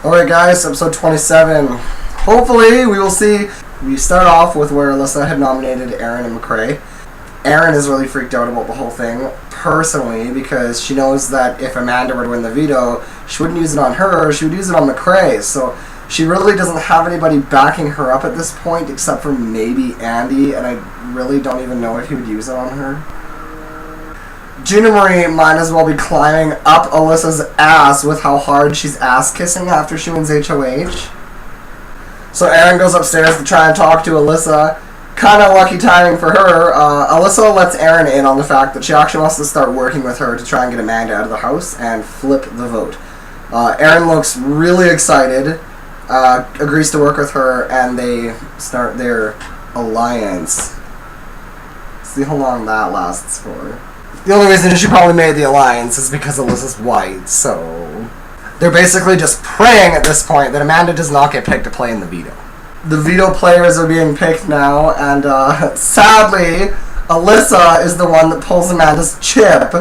Alright guys, episode 27. Hopefully we start off with where Alyssa had nominated Aaron and McCrae. Aaron is really freaked out about the whole thing, personally, because she knows that if Amanda were to win the veto, she wouldn't use it on her, she would use it on McCrae. So she really doesn't have anybody backing her up at this point, except for maybe Andy, and I really don't even know if he would use it on her. Gina Marie might as well be climbing up Alyssa's ass with how hard she's ass-kissing after she wins HOH. So Aaron goes upstairs to try and talk to Alyssa. Kind of lucky timing for her. Alyssa lets Aaron in on the fact that she actually wants to start working with her to try and get Amanda out of the house and flip the vote. Aaron looks really excited, agrees to work with her, and they start their alliance. See how long that lasts for. The only reason she probably made the alliance is because Alyssa's white, so they're basically just praying at this point that Amanda does not get picked to play in the veto. The veto players are being picked now, and sadly, Alyssa is the one that pulls Amanda's chip.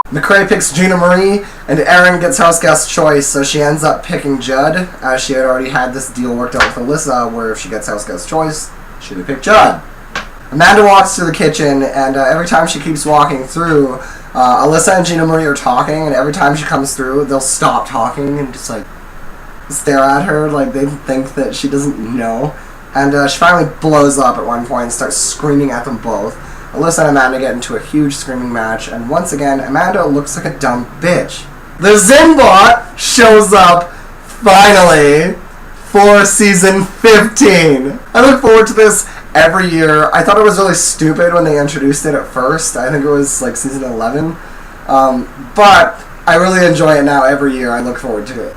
McCrae picks Gina Marie, and Aaron gets house guest choice, so she ends up picking Judd, as she had already had this deal worked out with Alyssa, where if she gets house guest choice, she would pick Judd. Amanda walks to the kitchen, and every time she keeps walking through, Alyssa and Gina Marie are talking, and every time she comes through, they'll stop talking and just like stare at her like they think that she doesn't know. And she finally blows up at one point and starts screaming at them both. Alyssa and Amanda get into a huge screaming match, and once again, Amanda looks like a dumb bitch. The Zinbot shows up, finally, for season 15. I look forward to this every year. I thought it was really stupid when they introduced it at first. I think it was like season 11. But I really enjoy it now every year. I look forward to it.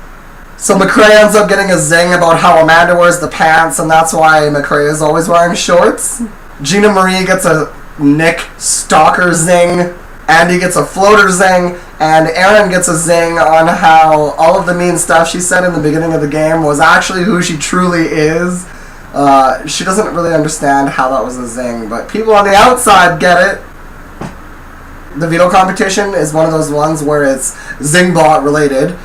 So McCrae ends up getting a zing about how Amanda wears the pants, and that's why McCrae is always wearing shorts. Gina Marie gets a Nick Stalker zing. Andy gets a floater zing, and Aaron gets a zing on how all of the mean stuff she said in the beginning of the game was actually who she truly is. She doesn't really understand how that was a zing, but people on the outside get it. The veto competition is one of those ones where it's Zingbot related.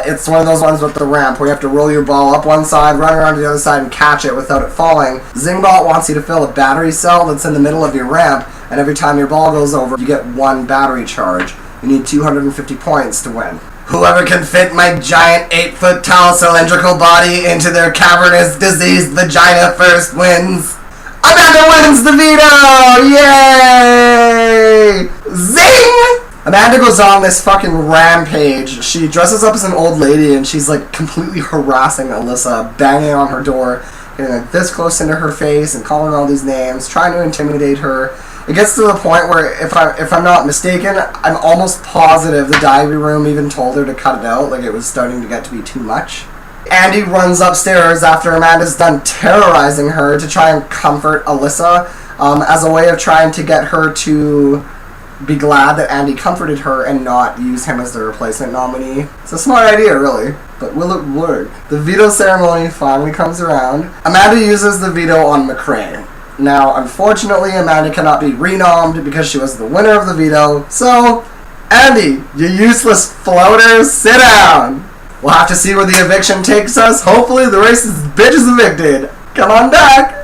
It's one of those ones with the ramp where you have to roll your ball up one side, run around to the other side, and catch it without it falling. Zingbot wants you to fill a battery cell that's in the middle of your ramp, and every time your ball goes over, you get one battery charge. You need 250 points to win. Whoever can fit my giant 8-foot tall cylindrical body into their cavernous diseased vagina first wins. Amanda wins the veto! Yay! Zing! Amanda goes on this fucking rampage. She dresses up as an old lady and she's like completely harassing Alyssa, banging on her door, getting like this close into her face and calling all these names, trying to intimidate her. It gets to the point where, if I'm not mistaken, I'm almost positive the diary room even told her to cut it out, like it was starting to get to be too much. Andy runs upstairs after Amanda's done terrorizing her to try and comfort Alyssa, as a way of trying to get her to be glad that Andy comforted her and not use him as the replacement nominee. It's a smart idea, really, but will it work? The veto ceremony finally comes around. Amanda uses the veto on McCrae. Now, unfortunately, Amanda cannot be renommed because she was the winner of the veto, so, Andy, you useless floater, sit down! We'll have to see where the eviction takes us. Hopefully the racist bitch is evicted. Come on back!